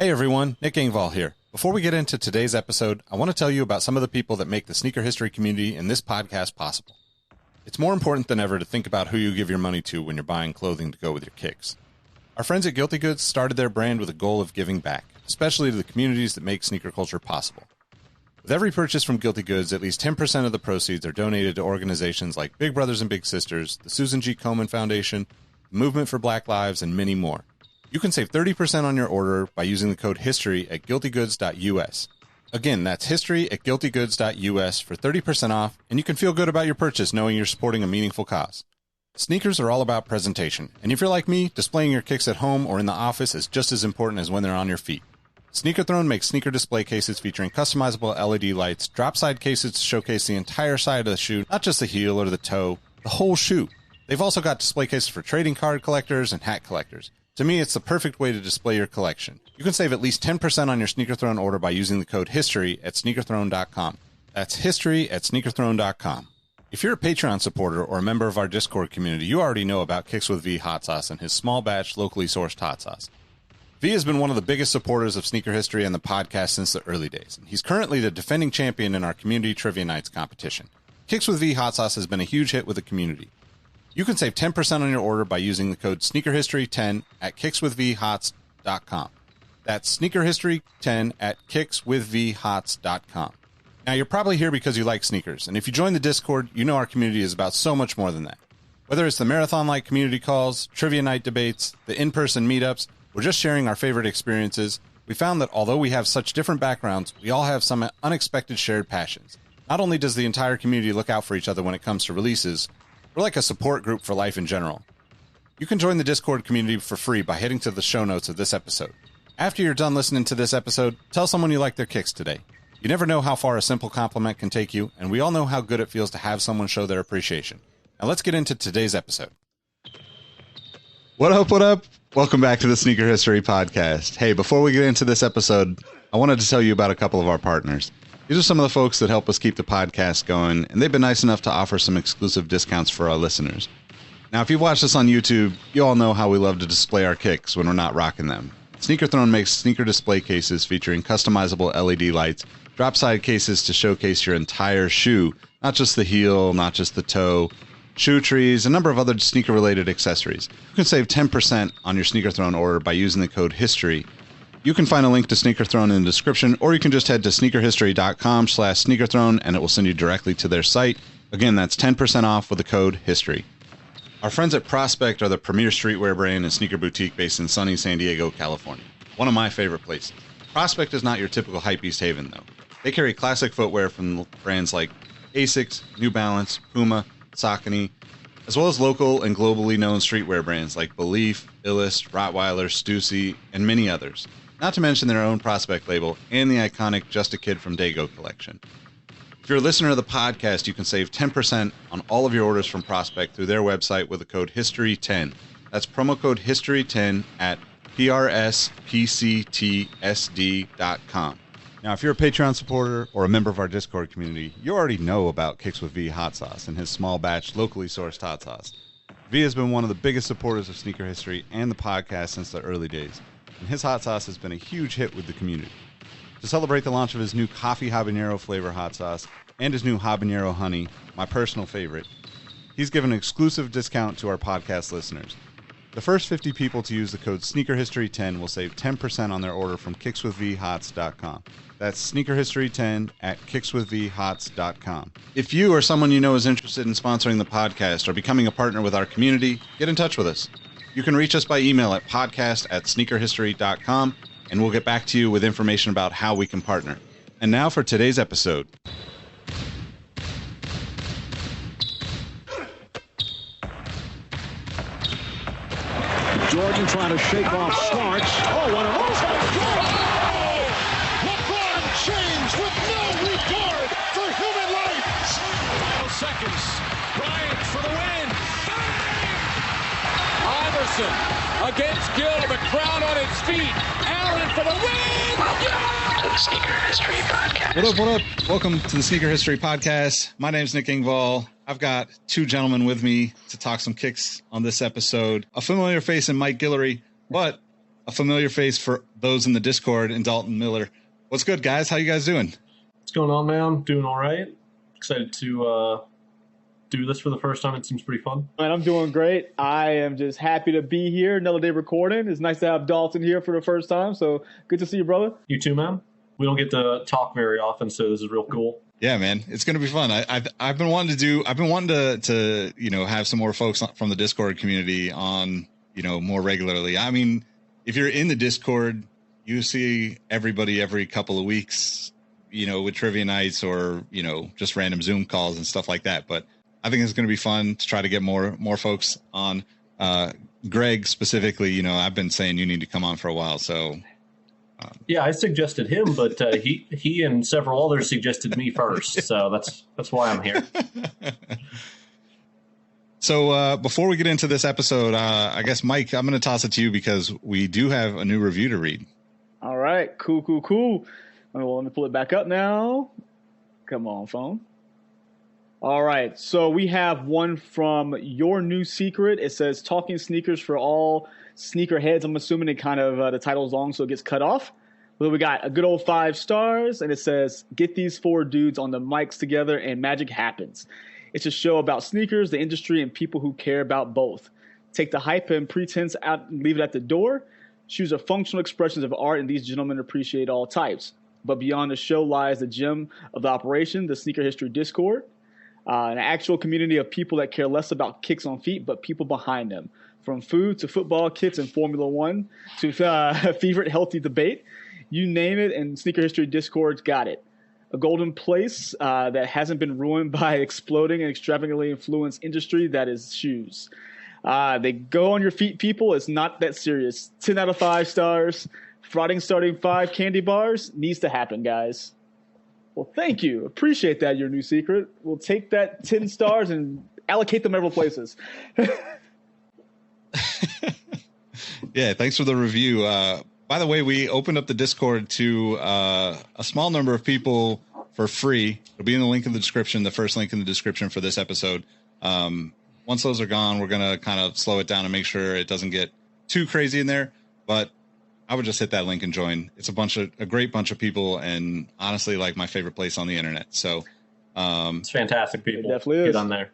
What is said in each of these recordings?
Hey everyone, Nick Engvall here. Before we get into today's episode, I want to tell you about some of the people that make the sneaker history community and this podcast possible. It's more important than ever to think about who you give your money to when you're buying clothing to go with your kicks. Our friends at Guilty Goods started their brand with a goal of giving back, especially to the communities that make sneaker culture possible. With every purchase from Guilty Goods, at least 10% of the proceeds are donated to organizations like Big Brothers and Big Sisters, the Susan G. Komen Foundation, the Movement for Black Lives, and many more. You can save 30% on your order by using the code HISTORY at guiltygoods.us. Again, that's history at guiltygoods.us for 30% off, and you can feel good about your purchase knowing you're supporting a meaningful cause. Sneakers are all about presentation, and if you're like me, displaying your kicks at home or in the office is just as important as when they're on your feet. Sneaker Throne makes sneaker display cases featuring customizable LED lights, drop-side cases to showcase the entire side of the shoe, not just the heel or the toe, the whole shoe. They've also got display cases for trading card collectors and hat collectors. To me, it's the perfect way to display your collection. You can save at least 10% on your Sneaker Throne order by using the code HISTORY at sneakerthrone.com. That's history at sneakerthrone.com. If you're a Patreon supporter or a member of our Discord community, you already know about Kicks with V hot sauce and his small batch, locally sourced hot sauce. V has been one of the biggest supporters of sneaker history and the podcast since the early days. He's currently the defending champion in our community trivia nights competition. Kicks with V hot sauce has been a huge hit with the community. You can save 10% on your order by using the code SneakerHistory10 at kickswithvhots.com. That's SneakerHistory10 at kickswithvhots.com. Now, you're probably here because you like sneakers, and if you join the Discord, you know our community is about so much more than that. Whether it's the marathon-like community calls, trivia night debates, the in-person meetups, or just sharing our favorite experiences, we found that although we have such different backgrounds, we all have some unexpected shared passions. Not only does the entire community look out for each other when it comes to releases, we're like a support group for life in general. You can join the Discord community for free by heading to the show notes of this episode. After you're done listening to this episode, tell someone you like their kicks today. You never know how far a simple compliment can take you, and we all know how good it feels to have someone show their appreciation. Now let's get into today's episode. What up, what up? Welcome back to the Sneaker History Podcast. Hey, before we get into this episode, I wanted to tell you about a couple of our partners. These are some of the folks that help us keep the podcast going, and they've been nice enough to offer some exclusive discounts for our listeners. Now, if you've watched us on YouTube, you all know how we love to display our kicks when we're not rocking them. Sneaker Throne makes sneaker display cases featuring customizable LED lights, drop-side cases to showcase your entire shoe, not just the heel, not just the toe, shoe trees, a number of other sneaker-related accessories. You can save 10% on your Sneaker Throne order by using the code HISTORY. You can find a link to Sneaker Throne in the description, or you can just head to sneakerhistory.com/sneakerthrone and it will send you directly to their site. Again, that's 10% off with the code HISTORY. Our friends at Prospect are the premier streetwear brand and sneaker boutique based in sunny San Diego, California. One of my favorite places. Prospect is not your typical hypebeast haven, though. They carry classic footwear from brands like Asics, New Balance, Puma, Saucony, as well as local and globally known streetwear brands like Belief, Illust, Rottweiler, Stussy, and many others. Not to mention their own Prospect label and the iconic Just a Kid from Dago collection. If you're a listener of the podcast, you can save 10% on all of your orders from Prospect through their website with the code HISTORY10. That's promo code HISTORY10 at prspctsd.com. Now, if you're a Patreon supporter or a member of our Discord community, you already know about Kicks with V hot sauce and his small batch, locally sourced hot sauce. V has been one of the biggest supporters of sneaker history and the podcast since the early days, and his hot sauce has been a huge hit with the community. To celebrate the launch of his new coffee habanero flavor hot sauce and his new habanero honey, my personal favorite, he's given an exclusive discount to our podcast listeners. The first 50 people to use the code SneakerHistory10 will save 10% on their order from kickswithvhots.com. That's SneakerHistory10 at kickswithvhots.com. If you or someone you know is interested in sponsoring the podcast or becoming a partner with our community, get in touch with us. You can reach us by email at podcast@sneakerhistory.com, and we'll get back to you with information about how we can partner. And now for today's episode. Jordan trying to shake off Starks. Oh, what a move! LeBron James with no regard for human life. 12 seconds. Bryant for the win. Iverson against Gill. The crowd on its feet. Allen for the win. Welcome to the Sneaker History Podcast. What up, what up? Welcome to the Sneaker History Podcast. My name's Nick Engvall. I've got two gentlemen with me to talk some kicks on this episode. A familiar face in Mike Guillory, but a familiar face for those in the Discord, and Dalton Miller. What's good, guys? How you guys doing? What's going on, man? Doing all right. Excited to do this for the first time. It seems pretty fun. Man, I'm doing great. I am just happy to be here. Another day recording. It's nice to have Dalton here for the first time. So good to see you, brother. You too, man. We don't get to talk very often, so this is real cool. Yeah, man, it's gonna be fun. I've been wanting to have some more folks from the Discord community on, more regularly. I mean, if you're in the Discord, you see everybody every couple of weeks, with trivia nights or just random Zoom calls and stuff like that. But I think it's going to be fun to try to get more folks on. Greg specifically, I've been saying you need to come on for a while. So yeah, I suggested him, but he and several others suggested me first. So that's why I'm here. So before we get into this episode, I guess, Mike, I'm going to toss it to you because we do have a new review to read. All right, cool. Well, let me pull it back up now. Come on, phone. All right, so we have one from Your New Secret. It says, talking sneakers for all sneakerheads. I'm assuming it kind of, the title's long, so it gets cut off. But we got a good old 5 stars, and it says, get these 4 dudes on the mics together and magic happens. It's a show about sneakers, the industry, and people who care about both. Take the hype and pretense out and leave it at the door. Shoes are functional expressions of art, and these gentlemen appreciate all types. But beyond the show lies the gem of the operation, the Sneaker History Discord. An actual community of people that care less about kicks on feet, but people behind them. From food to football kits and Formula One to favorite healthy debate. You name it, and Sneaker History Discord's got it. A golden place that hasn't been ruined by exploding and extravagantly influenced industry that is shoes. They go on your feet, people. It's not that serious. 10 out of 5 stars. Frauding starting 5 candy bars needs to happen, guys. Well, thank you. Appreciate that, Your New Secret. We'll take that 10 stars and allocate them several places. Yeah, thanks for the review. By the way, we opened up the Discord to a small number of people for free. It'll be in the link in the description, the first link in the description for this episode. Once those are gone, we're going to kind of slow it down and make sure it doesn't get too crazy in there. But I would just hit that link and join. It's a great bunch of people, and honestly, like my favorite place on the internet. So it's fantastic people. It definitely is. Get on there.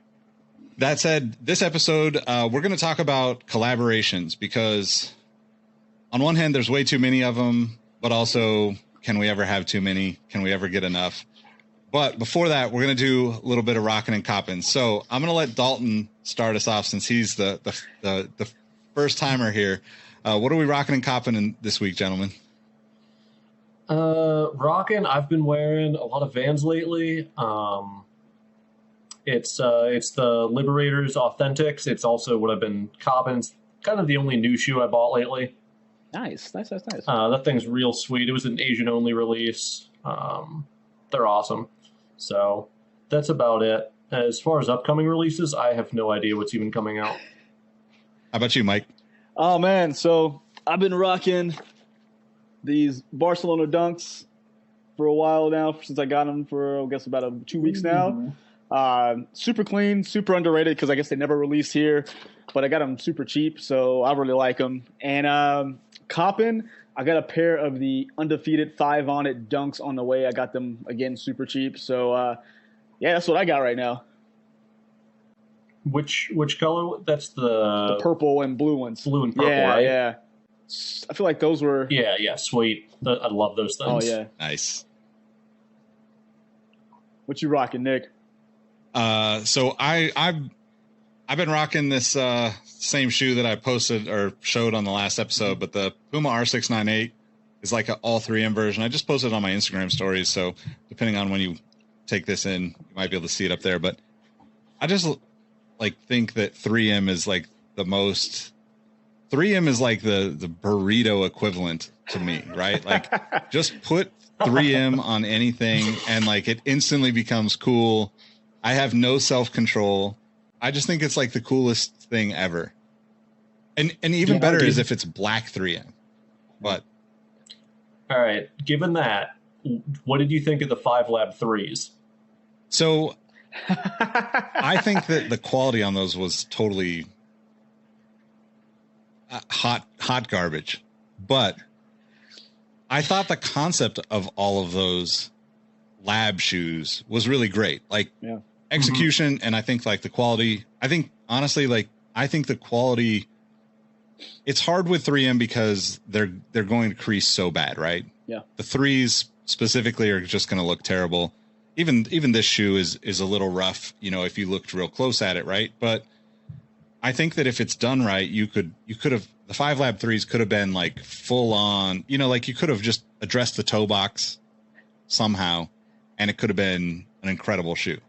That said, this episode, we're going to talk about collaborations because on one hand, there's way too many of them, but also, can we ever have too many? Can we ever get enough? But before that, we're going to do a little bit of rocking and copping. So I'm going to let Dalton start us off since he's the first timer here. What are we rocking and copping this week, gentlemen? Rocking. I've been wearing a lot of Vans lately. It's the Liberators Authentics. It's also what I've been copping. It's kind of the only new shoe I bought lately. Nice. That thing's real sweet. It was an Asian only release. They're awesome. So that's about it. As far as upcoming releases, I have no idea what's even coming out. How about you, Mike? Oh, man. So I've been rocking these Barcelona Dunks for a while now, since I got them for, I guess, about 2 weeks now. Super clean, super underrated because I guess they never released here, but I got them super cheap, so I really like them. And copping, I got a pair of the undefeated 5 on it Dunks on the way. I got them, again, super cheap. So, yeah, that's what I got right now. Which color? That's the purple and blue ones. Blue and purple, right? Yeah. I feel like those were... Yeah, sweet. I love those things. Oh, yeah. Nice. What you rocking, Nick? So I've been rocking this same shoe that I posted or showed on the last episode, but the Puma R698 is like an all 3M version. I just posted it on my Instagram stories, so depending on when you take this in, you might be able to see it up there. But I just think that 3M is like the most. 3M is like the burrito equivalent to me, right? Like just put 3M on anything and like it instantly becomes cool. I have no self-control. I just think it's like the coolest thing ever. And even better is if it's black 3M. But all right, given that, what did you think of the 5 Lab 3s? So I think that the quality on those was totally hot garbage. But I thought the concept of all of those lab shoes was really great. Like execution, and I think like the quality. I think honestly, like I think the quality. It's hard with 3M because they're going to crease so bad, right? Yeah. The 3s specifically are just going to look terrible. Even this shoe is a little rough, you know, if you looked real close at it, right? But I think that if it's done right, you could have the 5 Lab 3s could have been like full on, you know, like you could have just addressed the toe box somehow, and it could have been an incredible shoe.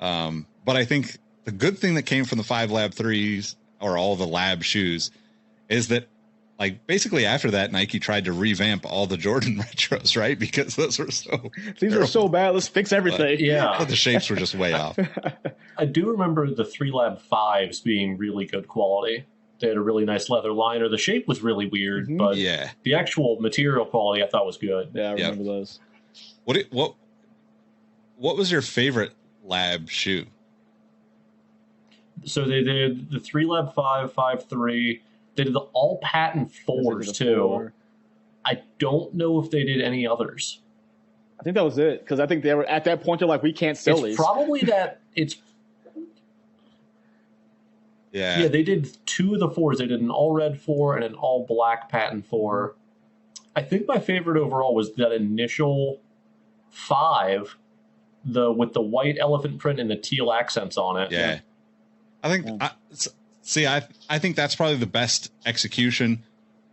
But I think the good thing that came from the 5 Lab 3s or all the lab shoes is that, like, basically after that, Nike tried to revamp all the Jordan retros, right? Because those were so these are so bad. Let's fix everything. But the shapes were just way off. I do remember the 3 Lab 5s being really good quality. They had a really nice leather liner. The shape was really weird, but the actual material quality I thought was good. Yeah, I remember those. What was your favorite lab shoe? So they did the 3 Lab 5, 5.3. They did the all patent 4s too. 4. I don't know if they did any others. I think that was it, because I think they were at that point. They're like, we can't sell these. Probably that. It's yeah. They did 2 of the 4s. They did an all red 4 and an all black patent 4. I think my favorite overall was that initial 5, with the white elephant print and the teal accents on it. Yeah. I think I think that's probably the best execution,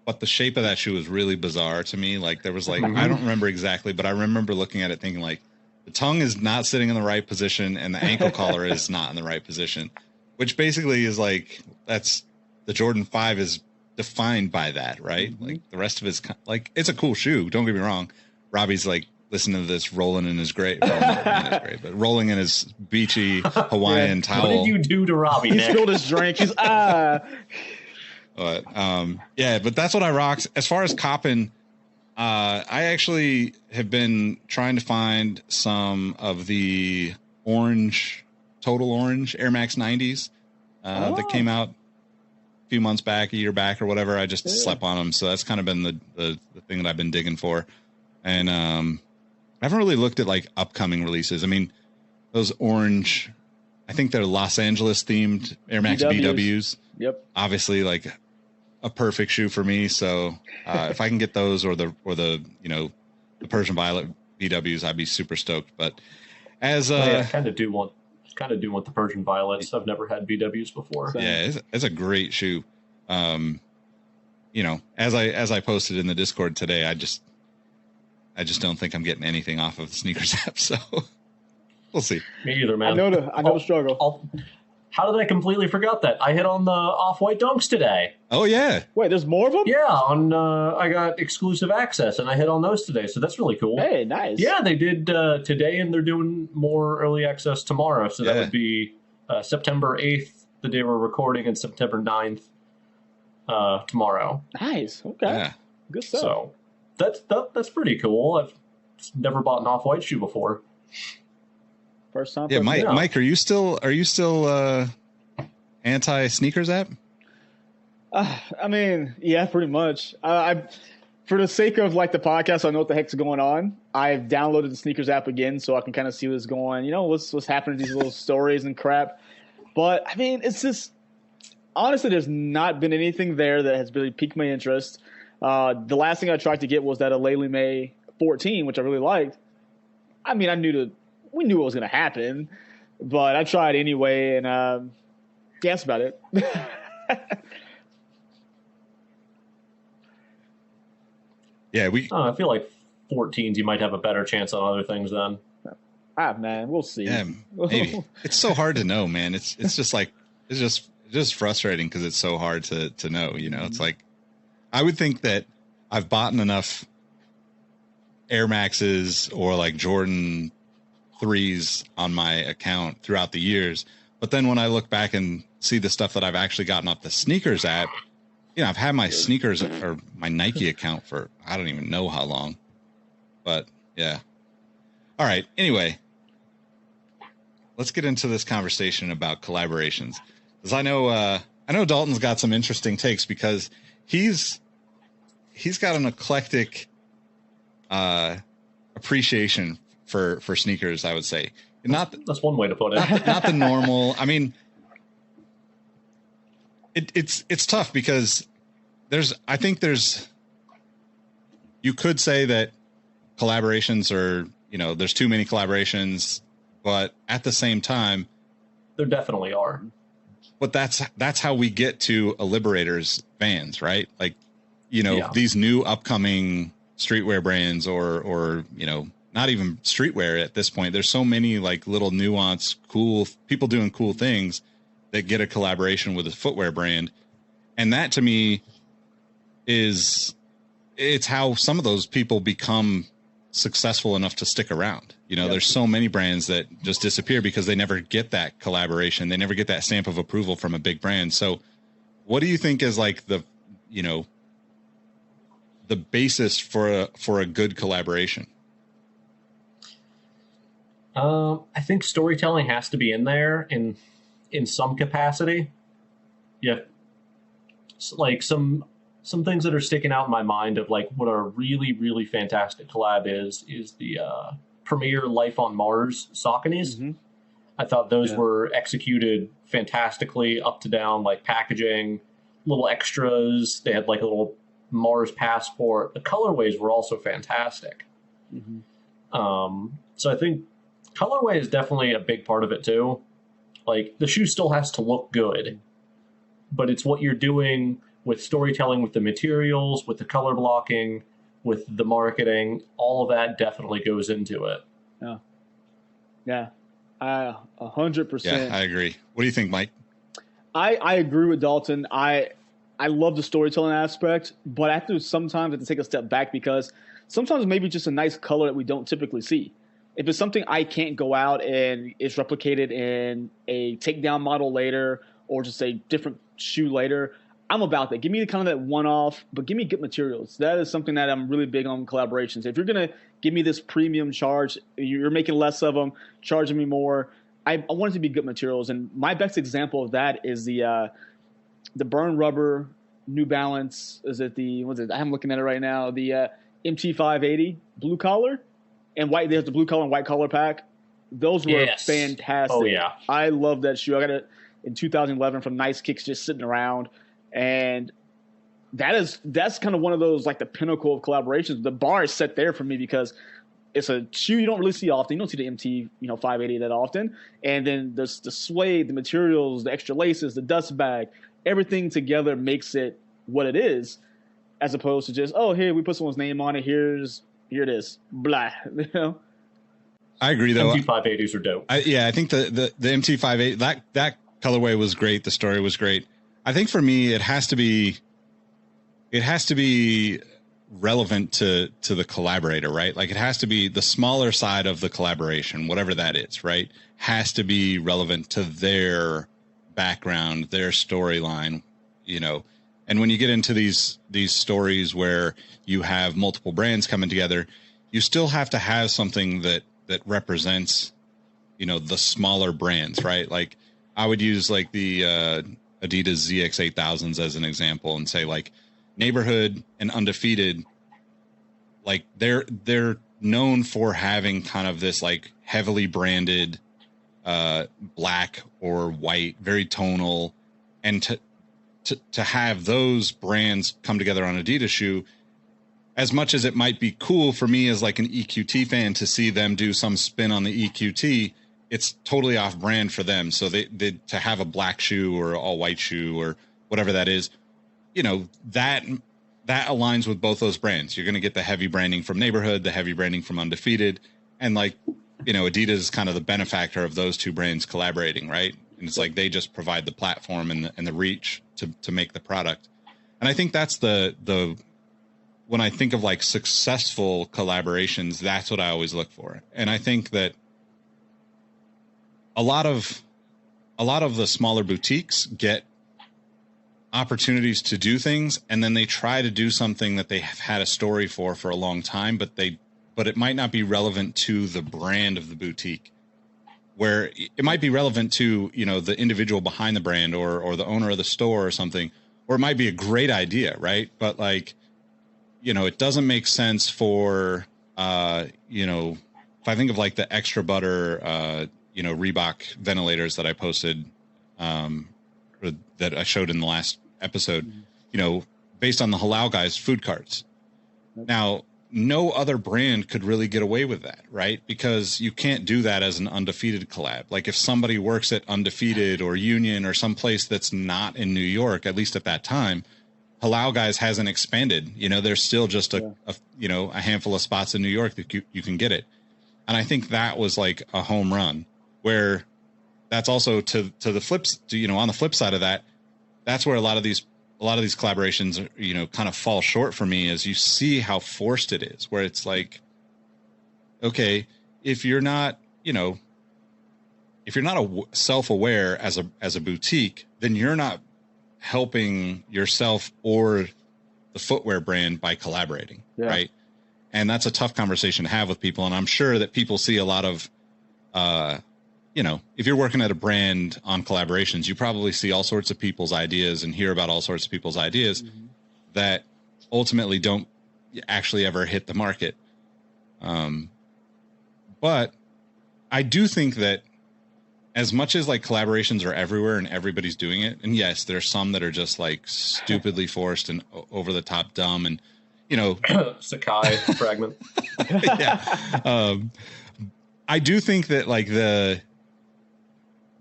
but the shape of that shoe was really bizarre to me. Like there was like I don't remember exactly, but I remember looking at it thinking like the tongue is not sitting in the right position and the ankle collar is not in the right position, which basically is like that's the Jordan 5 is defined by that, right? Like the rest of it's like it's a cool shoe. Don't get me wrong. Robbie's like listening to this rolling in his grave, but rolling in his beachy Hawaiian towel. What did you do to Robbie? He spilled his drink. He's But but that's what I rocked. As far as copping, I actually have been trying to find some of the total orange Air Max 90s that came out a few months back, a year back or whatever. I just slept on them. So that's kind of been the thing that I've been digging for. And, I haven't really looked at like upcoming releases. I mean, those orange, I think they're Los Angeles themed Air Max BWs. Yep. Obviously like a perfect shoe for me. So, if I can get those or the, you know, the Persian Violet BWs, I'd be super stoked. But as, I kind of do want the Persian Violets. I've never had BWs before. Yeah, it's a great shoe. You know, as I posted in the Discord today, I just don't think I'm getting anything off of the sneakers app, so we'll see. Me either, man. I know the struggle. How did I completely forget that? I hit on the Off-White Dunks today. Oh, yeah. Wait, there's more of them? Yeah, I got exclusive access, and I hit on those today, so that's really cool. Hey, nice. Yeah, they did today, and they're doing more early access tomorrow, so that would be September 8th, the day we're recording, and September 9th tomorrow. Nice, okay. Yeah. Good stuff. So that's pretty cool. I've never bought an Off-White shoe before. First time. Yeah, Mike, are you still anti sneakers app? I mean, yeah, pretty much. I for the sake of like the podcast, I know what the heck's going on. I've downloaded the sneakers app again so I can kind of see what's going. You know, what's happening to these little stories and crap. But I mean, it's just honestly, there's not been anything there that has really piqued my interest. The last thing I tried to get was that Alele May 14, which I really liked. I mean, we knew what was going to happen, but I tried anyway, and yeah, that's about it. Yeah, I feel like 14s you might have a better chance on other things then. Man, we'll see. Yeah, maybe. It's so hard to know, man. It's just like it's just frustrating because it's so hard to know. You know, it's like I would think that I've bought enough Air Maxes or like Jordan 3s on my account throughout the years, but then when I look back and see the stuff that I've actually gotten off the sneakers app, you know, I've had my sneakers or my Nike account for I don't even know how long. But yeah. All right. Anyway, let's get into this conversation about collaborations. Because I know Dalton's got some interesting takes because he's he's got an eclectic appreciation for sneakers, I would say. That's one way to put it. Not the normal. I mean, it's tough because I think you could say that collaborations are, there's too many collaborations, but at the same time, there definitely are. But that's how we get to a Liberators fans, right? Like, these new upcoming streetwear brands or not even streetwear at this point. There's so many like little nuanced, cool people doing cool things that get a collaboration with a footwear brand. And that to me it's how some of those people become successful enough to stick around. There's so many brands that just disappear because they never get that collaboration. They never get that stamp of approval from a big brand. So what do you think is like the basis for a good collaboration? I think storytelling has to be in there in some capacity. Yeah. Like some things that are sticking out in my mind of like what a really, really fantastic collab is the Premier Life on Mars Sauconys. Mm-hmm. I thought those were executed fantastically, up to down, like packaging, little extras. They had like a little Mars passport. The colorways were also fantastic. Mm-hmm. So I think colorway is definitely a big part of it too. Like the shoe still has to look good, but it's what you're doing with storytelling, with the materials, with the color blocking, with the marketing. All of that definitely goes into it. Yeah. 100%. Yeah, I agree. What do you think, Mike? I agree with Dalton. I love the storytelling aspect, but I have to sometimes take a step back because sometimes maybe just a nice color that we don't typically see. If it's something I can't go out and it's replicated in a takedown model later or just a different shoe later, I'm about that. Give me kind of that one-off, but give me good materials. That is something that I'm really big on collaborations. If you're going to give me this premium charge, you're making less of them, charging me more. I want it to be good materials. And my best example of that is the Burn Rubber New Balance. I'm looking at it right now. The MT580 blue collar and white. There's the blue collar and white collar pack. Those were fantastic. Oh, yeah. I love that shoe. I got it in 2011 from Nice Kicks just sitting around. And that's kind of one of those like the pinnacle of collaborations. The bar is set there for me because it's a shoe you don't really see often. You don't see the MT 580 that often. And then the suede, the materials, the extra laces, the dust bag, everything together makes it what it is, as opposed to just, oh, here we put someone's name on it. Here it is. Blah. I agree though. MT580s are dope. I think the MT580 that colorway was great. The story was great. I think for me, it has to be relevant to the collaborator, right? Like it has to be the smaller side of the collaboration, whatever that is, right? Has to be relevant to their background, their storyline, And when you get into these stories where you have multiple brands coming together, you still have to have something that represents, the smaller brands, right? Like I would use like the Adidas ZX8000s as an example and say like Neighborhood and Undefeated, like they're known for having kind of this like heavily branded black or white, very tonal, and to have those brands come together on Adidas shoe, as much as it might be cool for me as like an EQT fan to see them do some spin on the EQT, it's totally off brand for them. So they to have a black shoe or all white shoe or whatever that is, that aligns with both those brands. You're going to get the heavy branding from Neighborhood, the heavy branding from Undefeated. And like, Adidas is kind of the benefactor of those two brands collaborating, right? And it's like, they just provide the platform and the reach to make the product. And I think that's the when I think of like successful collaborations, that's what I always look for. And I think that a lot of the smaller boutiques get opportunities to do things, and then they try to do something that they have had a story for a long time, but it might not be relevant to the brand of the boutique, where it might be relevant to, the individual behind the brand or the owner of the store or something, or it might be a great idea, right? But like it doesn't make sense for, if I think of like the extra butter, Reebok ventilators that I posted, or that I showed in the last episode, based on the Halal guys food carts. Now, no other brand could really get away with that, right? Because you can't do that as an Undefeated collab. Like if somebody works at Undefeated or Union or someplace that's not in New York, at least at that time, Halal guys hasn't expanded. There's still just a handful of spots in New York that you can get it. And I think that was like a home run, where that's also to the flips, on the flip side of that, that's where a lot of these collaborations, kind of fall short for me, as you see how forced it is, where it's like, okay, if you're not self-aware as a boutique, then you're not helping yourself or the footwear brand by collaborating. Yeah. Right. And that's a tough conversation to have with people. And I'm sure that people see a lot of, if you're working at a brand on collaborations, you probably see all sorts of people's ideas and hear about all sorts of people's ideas that ultimately don't actually ever hit the market. But I do think that as much as like collaborations are everywhere and everybody's doing it, and yes, there's some that are just like stupidly forced and over the top dumb, and Sakai fragment. Yeah. I do think that like the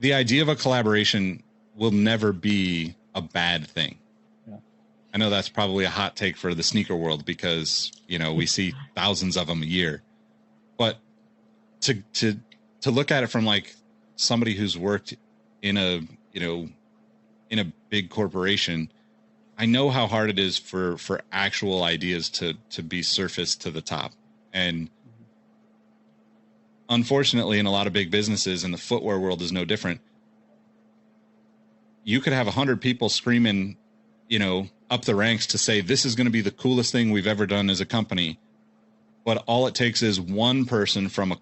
idea of a collaboration will never be a bad thing. Yeah. I know that's probably a hot take for the sneaker world because, we see thousands of them a year, but to look at it from like somebody who's worked in a big corporation, I know how hard it is for actual ideas to be surfaced to the top. And unfortunately, in a lot of big businesses, and the footwear world is no different, you could have 100 people screaming, up the ranks to say, this is going to be the coolest thing we've ever done as a company. But all it takes is one person from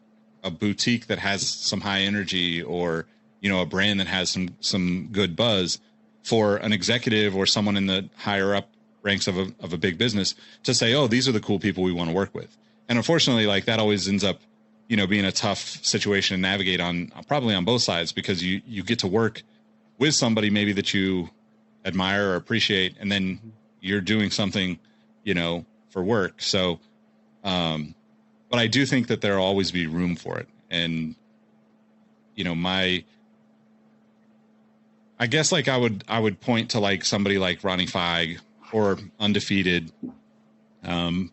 a boutique that has some high energy, or, a brand that has some good buzz, for an executive or someone in the higher up ranks of a big business to say, oh, these are the cool people we want to work with. And unfortunately, like that always ends up, being a tough situation to navigate probably on both sides, because you get to work with somebody maybe that you admire or appreciate, and then you're doing something, for work. So, but I do think that there'll always be room for it. And, I guess like I would point to like somebody like Ronnie Feig or Undefeated.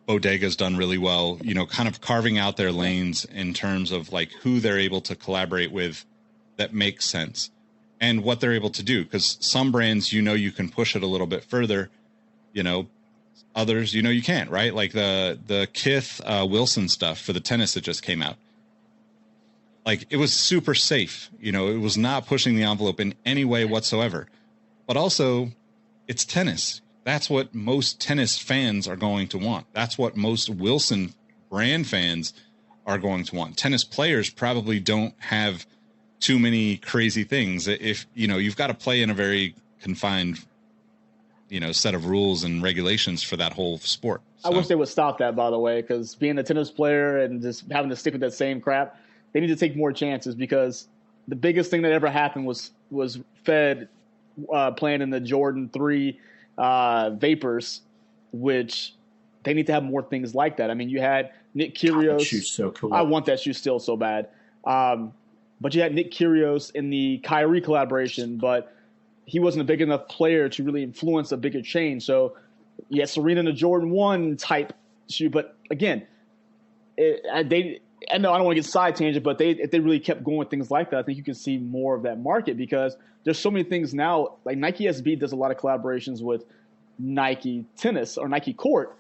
Bodega's done really well, kind of carving out their lanes in terms of like who they're able to collaborate with that makes sense and what they're able to do. Because some brands, you can push it a little bit further, others, you can't, right? Like the Kith Wilson stuff for the tennis that just came out. Like it was super safe, it was not pushing the envelope in any way whatsoever, but also it's tennis. That's what most tennis fans are going to want. That's what most Wilson brand fans are going to want. Tennis players probably don't have too many crazy things. If, you've got to play in a very confined, set of rules and regulations for that whole sport. So. I wish they would stop that, by the way, because being a tennis player and just having to stick with that same crap, they need to take more chances, because the biggest thing that ever happened was Fed playing in the Jordan 3 Vapors, which they need to have more things like that. I mean, you had Nick Kyrgios. That shoe's so cool. I want that shoe still so bad. But you had Nick Kyrgios in the Kyrie collaboration, but he wasn't a big enough player to really influence a bigger change. So you had Serena in the Jordan 1 type shoe. But again, I know I don't want to get side tangent, but if they really kept going with things like that, I think you can see more of that market, because there's so many things now. Like Nike SB does a lot of collaborations with Nike Tennis or Nike Court,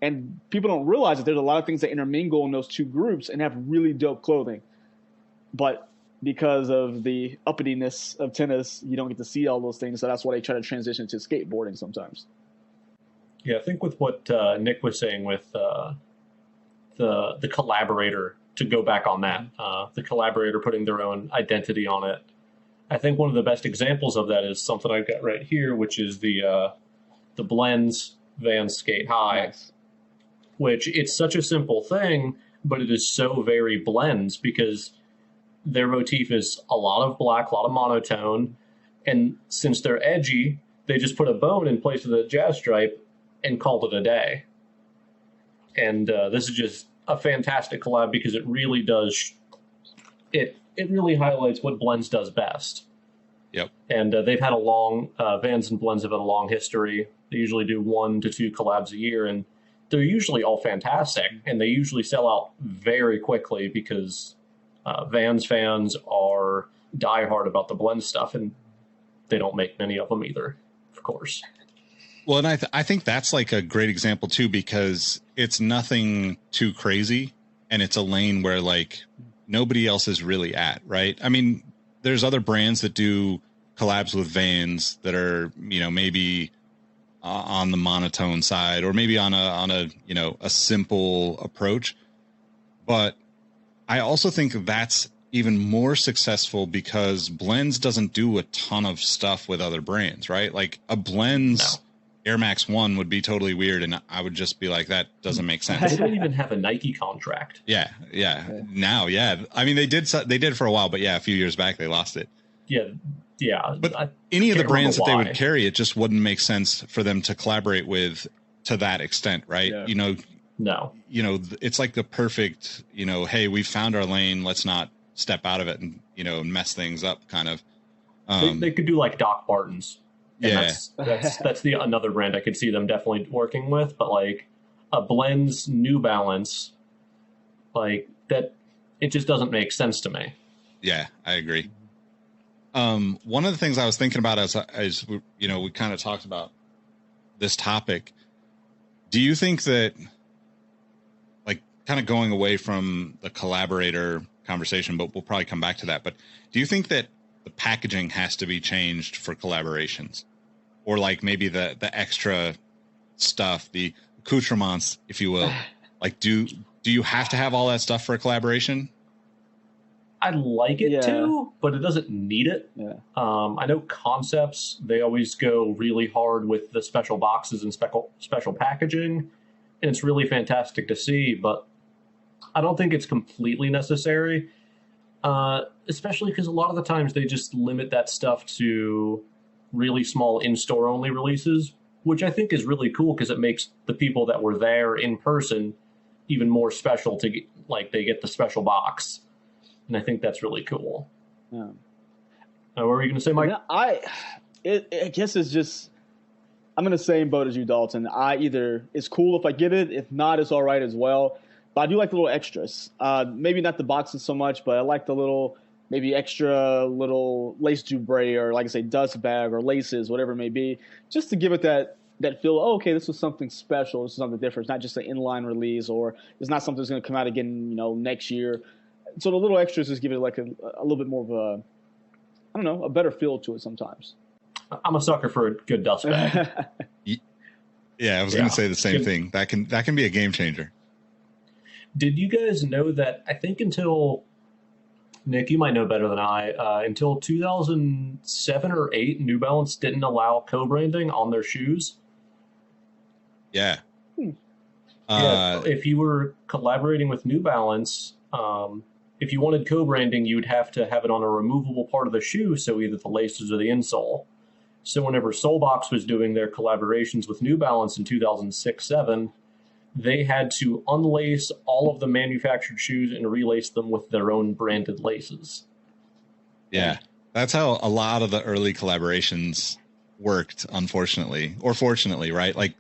and people don't realize that there's a lot of things that intermingle in those two groups and have really dope clothing. But because of the uppityness of tennis, you don't get to see all those things. So that's why they try to transition to skateboarding sometimes. Yeah, I think with what Nick was saying with the collaborator, to go back on that, the collaborator putting their own identity on it. I think one of the best examples of that is something I've got right here, which is the Blends Vans Skate High. Nice. which it's such a simple thing, but it is so very blends because their motif is a lot of black, a lot of monotone, and since they're edgy, they just put a bone in place of the jazz stripe and called it a day. And this is just a fantastic collab because it really does it really highlights what Blends does best. Yep. And they've had a long Vans and Blends have had a long history. They usually do 1 to 2 collabs a year, and they're usually all fantastic, and they usually sell out very quickly because Vans fans are diehard about the Blend stuff, and they don't make many of them either, of course. Well, and I think that's like a great example too, because it's nothing too crazy, and it's a lane where like nobody else is really at, right? I mean, there's other brands that do collabs with Vans that are, you know, maybe on the monotone side, or maybe on a you know, a simple approach. But I also think that's even more successful because Blends doesn't do a ton of stuff with other brands, right? Like a Blends Air Max 1 would be totally weird, and I would just be like, that doesn't make sense. They don't even have a Nike contract. Yeah. Now, yeah. I mean, they did for a while, but yeah, a few years back they lost it. Yeah. But any of the brands that they would carry, it just wouldn't make sense for them to collaborate with to that extent, right? Yeah. No. It's like the perfect, hey, we found our lane, let's not step out of it and, mess things up kind of. They could do like Doc Martens. And yeah. That's another brand I could see them definitely working with, but like a Blends New Balance, like that, it just doesn't make sense to me. Yeah, I agree. One of the things I was thinking about as we kind of talked about this topic, do you think that, like, kind of going away from the collaborator conversation, but we'll probably come back to that, but do you think that the packaging has to be changed for collaborations, or like maybe the extra stuff, the accoutrements, if you will? Like, do you have to have all that stuff for a collaboration? I'd like it to, but it doesn't need it. Yeah. I know Concepts, they always go really hard with the special boxes and special packaging, and it's really fantastic to see, but I don't think it's completely necessary, especially because a lot of the times they just limit that stuff to really small in-store only releases, which I think is really cool because it makes the people that were there in person even more special to get, like, they get the special box. And I think that's really cool. Yeah. What were you going to say, Mike? I guess it's just, I'm in the same boat as you, Dalton. It's cool if I get it. If not, it's all right as well. But I do like the little extras. Maybe not the boxes so much, but I like the little, maybe extra little lace duvet, or like I say, dust bag or laces, whatever it may be, just to give it that feel, oh, okay, this was something special. This is something different. It's not just an inline release, or it's not something that's going to come out again, next year. So the little extras just give it like a little bit more of a better feel to it sometimes. I'm a sucker for a good dust bag. Yeah, I was going to say the same thing. That can be a game changer. Did you guys know that, I think until, Nick, you might know better than I, until 2007 or 8, New Balance didn't allow co-branding on their shoes? Yeah. If you were collaborating with New Balance, if you wanted co-branding, you'd have to have it on a removable part of the shoe, so either the laces or the insole. So whenever Soulbox was doing their collaborations with New Balance in 2006-07, they had to unlace all of the manufactured shoes and relace them with their own branded laces. Yeah, that's how a lot of the early collaborations worked, unfortunately, or fortunately, right? Like,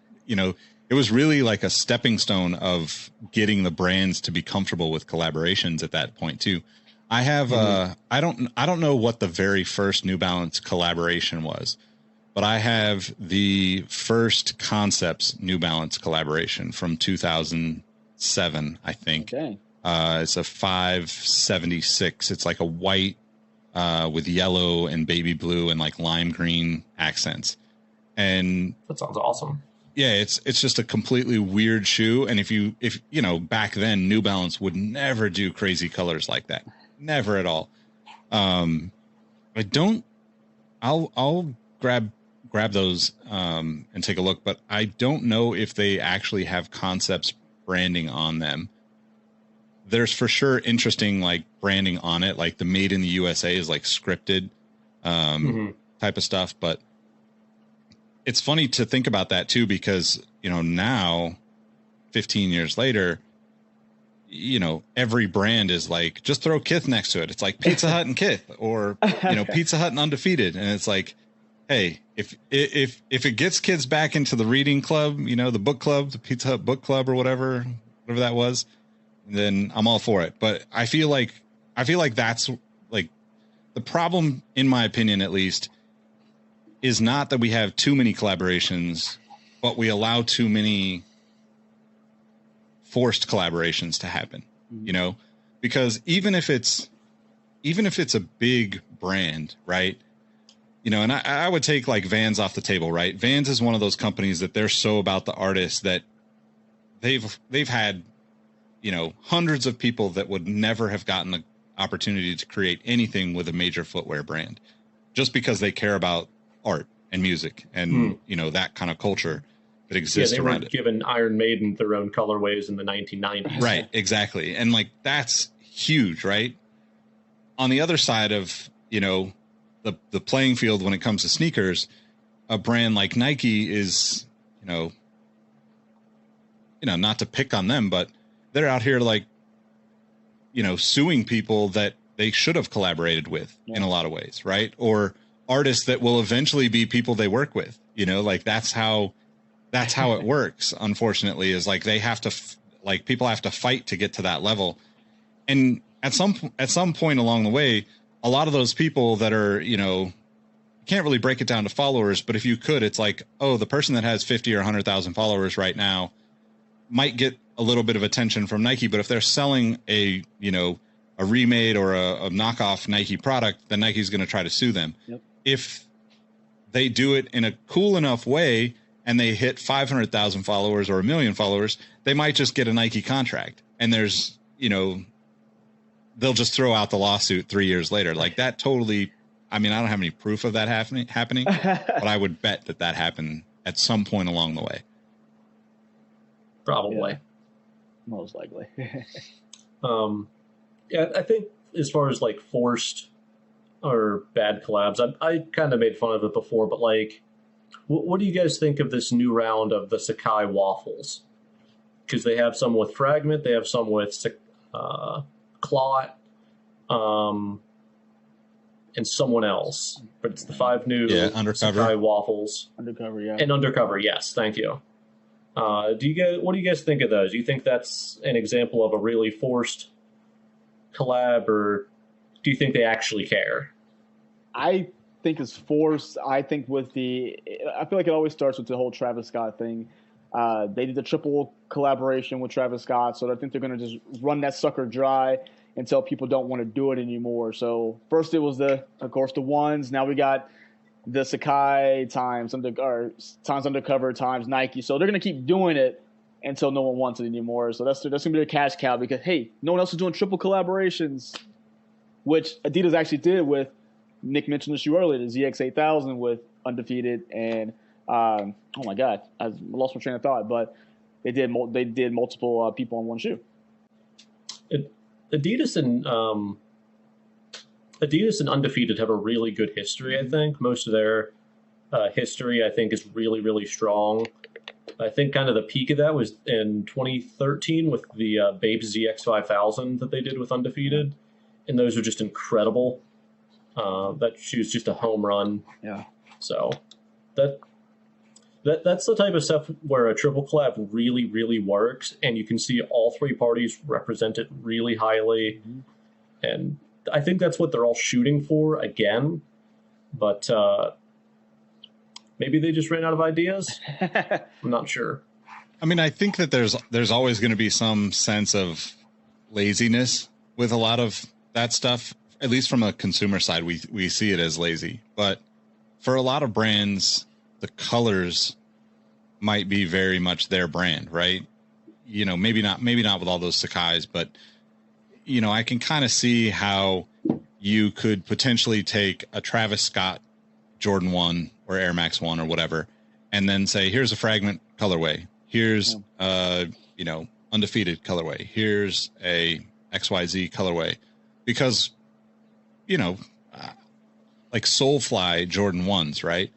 it was really like a stepping stone of getting the brands to be comfortable with collaborations at that point too. I have, I don't know what the very first New Balance collaboration was, but I have the first Concepts New Balance collaboration from 2007, I think. Okay. It's a 576. It's like a white, with yellow and baby blue and like lime green accents. And that sounds awesome. Yeah, it's just a completely weird shoe. And if back then New Balance would never do crazy colors like that. Never at all. I'll grab those and take a look, but I don't know if they actually have Concepts branding on them. There's for sure interesting like branding on it, like the Made in the USA is like scripted type of stuff. But it's funny to think about that too, because, you know, now 15 years later, you know, every brand is like, just throw Kith next to it. It's like Pizza Hut and Kith, or, you know, Pizza Hut and Undefeated. And it's like, hey, if it gets kids back into the reading club, you know, the book club, the Pizza Hut book club or whatever that was, then I'm all for it. But I feel like that's like the problem, in my opinion, at least, is not that we have too many collaborations, but we allow too many forced collaborations to happen, you know, because even if it's a big brand, right? You know, and I would take like Vans off the table, right? Vans is one of those companies that they're so about the artists that they've had, you know, hundreds of people that would never have gotten the opportunity to create anything with a major footwear brand just because they care about art and music and, you know, that kind of culture that exists around it. They were given Iron Maiden their own colorways in the 1990s. Right, exactly. And like, that's huge, right? On the other side of, you know, the playing field when it comes to sneakers, a brand like Nike is, you know, not to pick on them, but they're out here like, you know, suing people that they should have collaborated with in a lot of ways, right? Or artists that will eventually be people they work with, you know, like that's how it works. Unfortunately, is like they have to like people have to fight to get to that level. And at some point along the way, a lot of those people that are, you know, you can't really break it down to followers, but if you could, it's like, oh, the person that has 50 or 100,000 followers right now might get a little bit of attention from Nike, but if they're selling a, you know, a remade or a knockoff Nike product, then Nike's going to try to sue them. Yep. If they do it in a cool enough way and they hit 500,000 followers or 1 million followers, they might just get a Nike contract. And there's, you know, they'll just throw out the lawsuit 3 years later. Like that totally, I mean, I don't have any proof of that happening, but I would bet that happened at some point along the way. Probably. Yeah. Most likely. Yeah, I think as far as like forced or bad collabs, I kind of made fun of it before, but like, what do you guys think of this new round of the Sakai waffles? Because they have some with Fragment, they have some with Clot, and someone else, but it's the 5 new Undercover. Sakai waffles. Undercover, yeah. And Undercover, yes, thank you. What do you guys think of those? Do you think that's an example of a really forced collab, or do you think they actually care? I think it's forced. I think I feel like it always starts with the whole Travis Scott thing. They did the triple collaboration with Travis Scott, so I think they're going to just run that sucker dry until people don't want to do it anymore. So first it was of course the ones. Now we got the Sakai times Undercover times Nike. So they're going to keep doing it until no one wants it anymore. So that's going to be a cash cow because, hey, no one else is doing triple collaborations, which Adidas actually did with, Nick mentioned the shoe earlier, the ZX8000 with Undefeated and, oh my God, I lost my train of thought, but they did multiple people on one shoe. Adidas and Undefeated have a really good history, I think. Most of their history, I think, is really, really strong. I think kind of the peak of that was in 2013 with the Babes ZX5000 that they did with Undefeated. And those are just incredible. That shoe's just a home run. Yeah. So that's the type of stuff where a triple collab really, really works. And you can see all three parties represent it really highly. Mm-hmm. And I think that's what they're all shooting for again. But maybe they just ran out of ideas. I'm not sure. I mean, I think that there's always going to be some sense of laziness with a lot of that stuff. At least from a consumer side, we see it as lazy. But for a lot of brands, the colors might be very much their brand, right? You know, maybe not with all those Sakais, but you know, I can kind of see how you could potentially take a Travis Scott Jordan 1 or Air Max 1 or whatever, and then say, here's a Fragment colorway. Here's, you know, undefeated colorway. Here's a XYZ colorway, because, you know, like Soulfly Jordan 1s, right?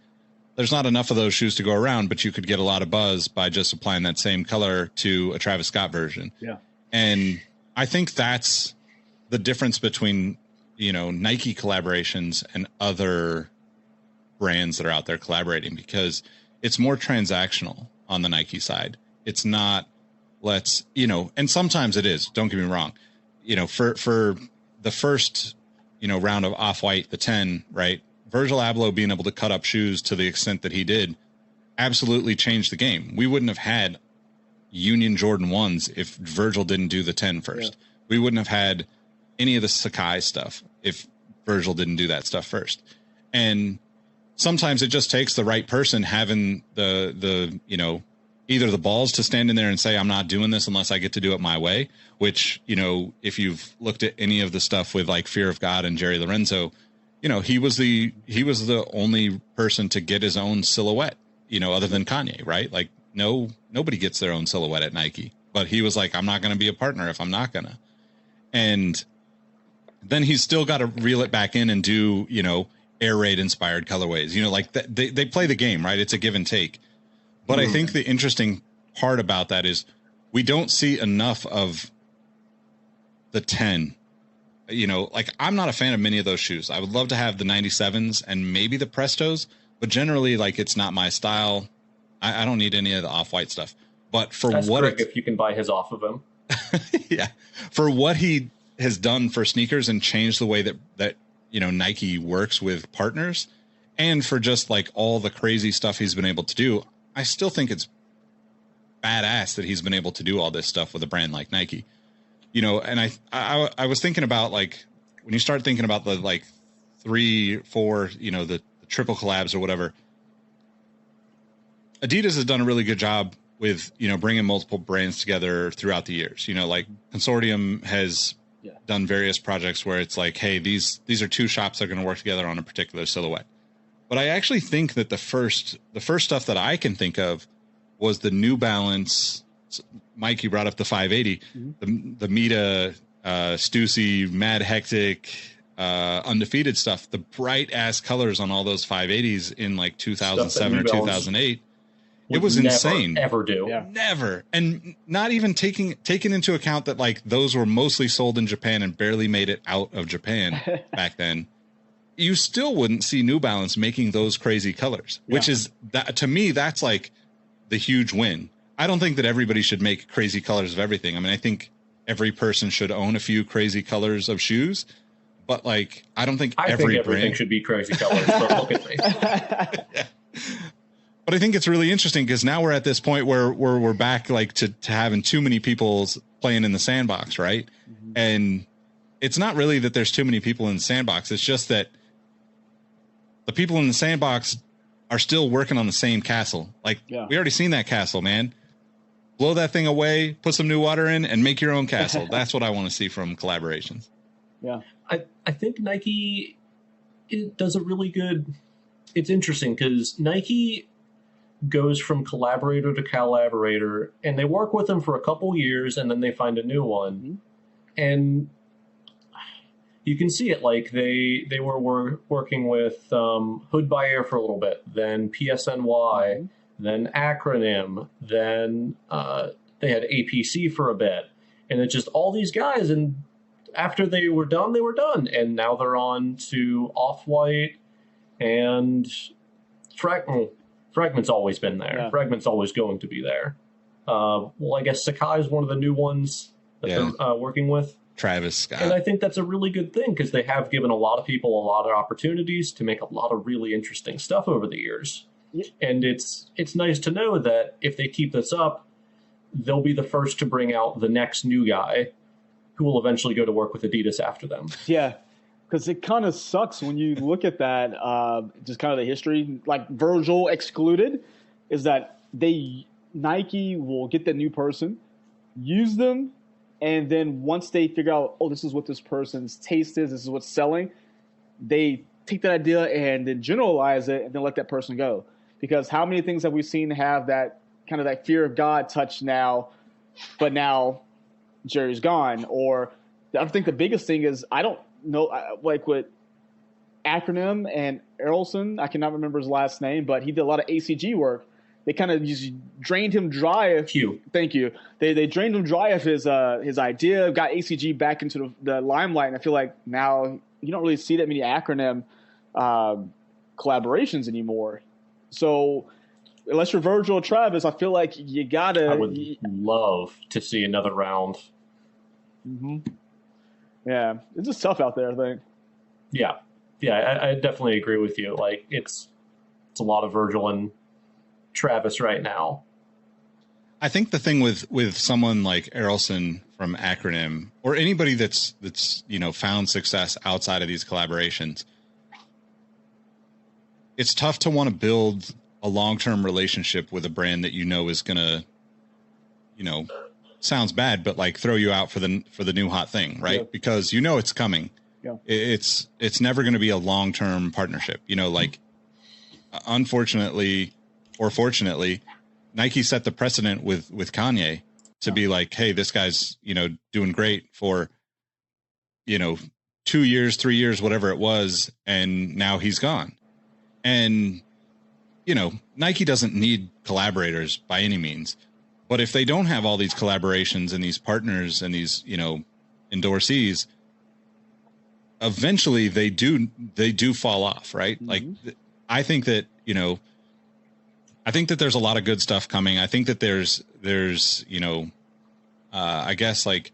There's not enough of those shoes to go around, but you could get a lot of buzz by just applying that same color to a Travis Scott version. Yeah. And I think that's the difference between, you know, Nike collaborations and other brands that are out there collaborating, because it's more transactional on the Nike side. It's not, let's, you know, and sometimes it is, don't get me wrong. You know, for the first, you know, round of Off-White, the 10, right? Virgil Abloh being able to cut up shoes to the extent that he did absolutely changed the game. We wouldn't have had Union Jordan 1s if Virgil didn't do the 10 first. Yeah. We wouldn't have had any of the Sakai stuff if Virgil didn't do that stuff first. And sometimes it just takes the right person having the you know, either the balls to stand in there and say, I'm not doing this unless I get to do it my way, which, you know, if you've looked at any of the stuff with like Fear of God and Jerry Lorenzo, you know, he was the only person to get his own silhouette, you know, other than Kanye, right? Like nobody gets their own silhouette at Nike, but he was like, I'm not going to be a partner if I'm not going to. And then he's still got to reel it back in and do, you know, air raid inspired colorways, you know, like they play the game, right? It's a give and take. But I think the interesting part about that is we don't see enough of the 10. You know, like I'm not a fan of many of those shoes. I would love to have the 97s and maybe the Prestos, but generally, like, it's not my style. I don't need any of the Off-White stuff. But for That's what correct, if you can buy his off of him. Yeah, for what he has done for sneakers and changed the way that you know Nike works with partners, and for just like all the crazy stuff he's been able to do, I still think it's badass that he's been able to do all this stuff with a brand like Nike. You know, and I was thinking about, like, when you start thinking about the like 3, 4, you know, the triple collabs or whatever, Adidas has done a really good job with, you know, bringing multiple brands together throughout the years. You know, like Consortium has done various projects where it's like, hey, these are two shops that are going to work together on a particular silhouette. But I actually think that the first stuff that I can think of was the New Balance. Mike, you brought up the 580, the Meta, Stussy, Mad Hectic, Undefeated stuff, the bright ass colors on all those 580s in like 2007 or 2008. It was insane. Ever do. Yeah. Never. And not even taking into account that like those were mostly sold in Japan and barely made it out of Japan back then. You still wouldn't see New Balance making those crazy colors, which is that, to me, that's like the huge win. I don't think that everybody should make crazy colors of everything. I mean, I think every person should own a few crazy colors of shoes, but like, I don't think I think everything should be crazy colors, but look at me. Yeah. But I think it's really interesting because now we're at this point where we're back like to having too many people playing in the sandbox, right? Mm-hmm. And it's not really that there's too many people in the sandbox. It's just that the people in the sandbox are still working on the same castle. Like, we already seen that castle, man. Blow that thing away, put some new water in, and make your own castle. That's what I want to see from collaborations. Yeah. I think Nike does a really good... It's interesting because Nike goes from collaborator to collaborator, and they work with them for a couple years, and then they find a new one. Mm-hmm. And you can see it. Like, they were working with Hood by Air for a little bit, then PSNY, then Acronym, then they had APC for a bit. And it's just all these guys, and after they were done, and now they're on to Off-White and Fragment's always been there. Yeah. Fragment's always going to be there. Well, I guess Sakai is one of the new ones that they're working with. Travis Scott. And I think that's a really good thing because they have given a lot of people a lot of opportunities to make a lot of really interesting stuff over the years. Yeah. And it's nice to know that if they keep this up, they'll be the first to bring out the next new guy who will eventually go to work with Adidas after them. Yeah. Because it kind of sucks when you look at that, just kind of the history, like Virgil excluded, is that Nike will get the new person, use them, and then once they figure out, oh, this is what this person's taste is, this is what's selling, they take that idea and then generalize it and then let that person go. Because how many things have we seen have that kind of that fear of God touch now but now Jerry's gone. Or I think the biggest thing is I don't know, like with Acronym and Errolson, I cannot remember his last name, but he did a lot of ACG work. They kind of just drained him dry. Thank you. They drained him dry of his idea, got ACG back into the limelight, and I feel like now you don't really see that many Acronym collaborations anymore. So unless you're Virgil or Travis, I feel like you gotta. I would love to see another round. Mm-hmm. Yeah, it's just tough out there, I think. Yeah, I definitely agree with you. Like it's a lot of Virgil and Travis right now. I think the thing with someone like Errolson from Acronym, or anybody that's found success outside of these collaborations, it's tough to want to build a long-term relationship with a brand that is gonna, sounds bad, but like throw you out for the new hot thing, right? Yeah. Because it's coming. Yeah. It's never going to be a long-term partnership. Unfortunately or fortunately, Nike set the precedent with Kanye to be like, hey, this guy's, doing great for, 2 years, 3 years, whatever it was. And now he's gone. And, Nike doesn't need collaborators by any means. But if they don't have all these collaborations and these partners and these, endorsees, eventually they do fall off, right? Mm-hmm. Like, I think that, there's a lot of good stuff coming. I think that there's I guess like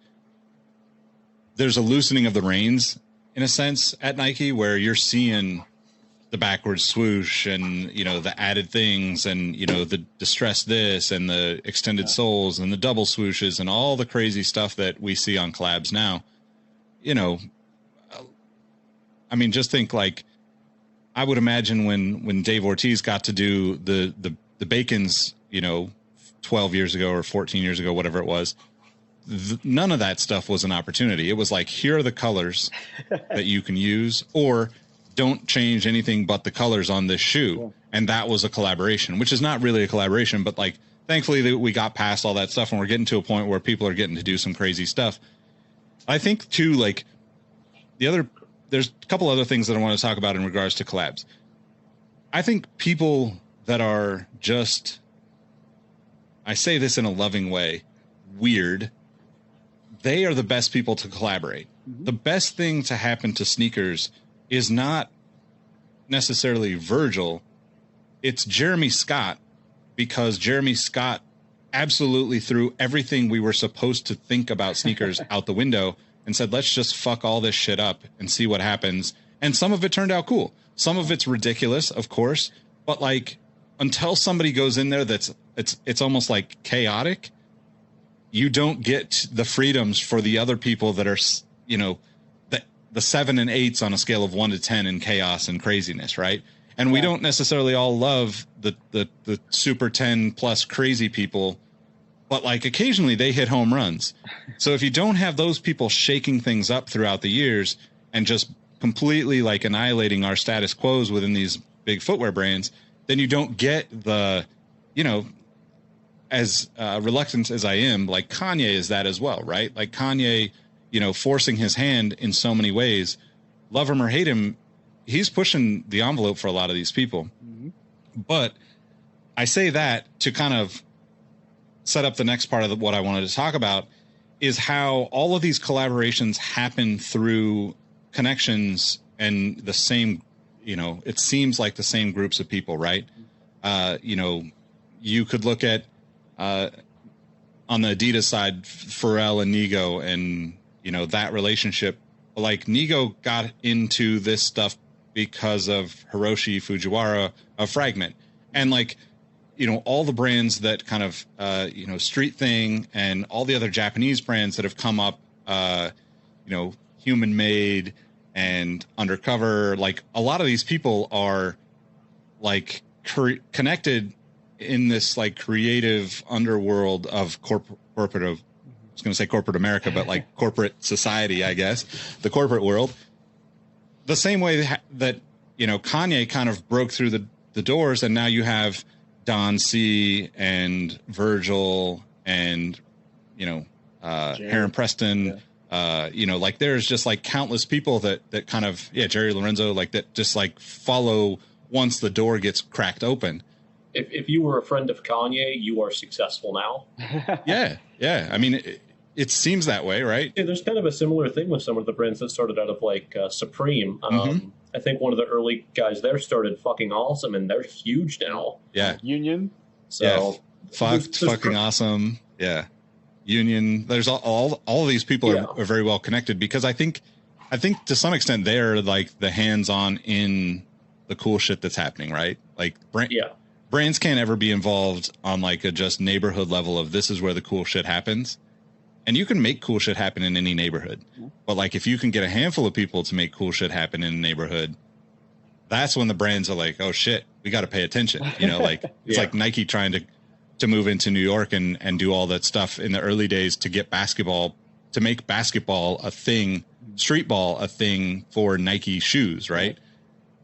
there's a loosening of the reins in a sense at Nike where you're seeing the backwards swoosh and, the added things and, the distressed this and the extended soles and the double swooshes and all the crazy stuff that we see on collabs now. I mean, just think like, I would imagine when Dave Ortiz got to do the Bacons, 12 years ago or 14 years ago, whatever it was, none of that stuff was an opportunity. It was like, here are the colors that you can use, or don't change anything but the colors on this shoe. Yeah. And that was a collaboration, which is not really a collaboration, but like, thankfully we got past all that stuff and we're getting to a point where people are getting to do some crazy stuff. I think too, like there's a couple other things that I want to talk about in regards to collabs. I think people that are just, I say this in a loving way, weird, they are the best people to collaborate. Mm-hmm. The best thing to happen to sneakers is not necessarily Virgil, it's Jeremy Scott, because Jeremy Scott absolutely threw everything we were supposed to think about sneakers out the window and said, let's just fuck all this shit up and see what happens. And some of it turned out cool. Some of it's ridiculous, of course, but like until somebody goes in there it's almost like chaotic, you don't get the freedoms for the other people that are, the 7 and 8s on a scale of 1 to 10 in chaos and craziness, right? And we don't necessarily all love the super 10 plus crazy people, but like occasionally they hit home runs. So if you don't have those people shaking things up throughout the years and just completely like annihilating our status quos within these big footwear brands, then you don't get the, as reluctant as I am, like Kanye is that as well, right? Like Kanye, forcing his hand in so many ways, love him or hate him, he's pushing the envelope for a lot of these people. Mm-hmm. But I say that to kind of set up the next part of what I wanted to talk about is how all of these collaborations happen through connections and the same, it seems like the same groups of people, right? You could look at, on the Adidas side, Pharrell and Nigo and, that relationship. Like Nigo got into this stuff because of Hiroshi Fujiwara of Fragment. And like, all the brands that kind of, Street Thing and all the other Japanese brands that have come up, Human Made and Undercover, like a lot of these people are like connected in this like creative underworld of corporate, I was going to say corporate America, but like corporate society, I guess, the corporate world. The same way that, Kanye kind of broke through the doors, and now you have Don C and Virgil and Heron Preston, like there's just like countless people that kind of, Jerry Lorenzo, like that just like follow once the door gets cracked open. If you were a friend of Kanye, you are successful now. Yeah. I mean, it seems that way, right? Yeah, there's kind of a similar thing with some of the brands that started out of like Supreme. I think one of the early guys there started fucking awesome, and they're huge now. Yeah. Union. So fucking awesome. Yeah. Union. There's all of these people are very well connected, because I think to some extent they're like the hands-on in the cool shit that's happening, right? Like brands can't ever be involved on like a just neighborhood level of this is where the cool shit happens. And you can make cool shit happen in any neighborhood. But like if you can get a handful of people to make cool shit happen in a neighborhood, that's when the brands are like, oh shit, we got to pay attention. Like it's like Nike trying to move into New York and do all that stuff in the early days to get to make basketball a thing, street ball a thing for Nike shoes, right?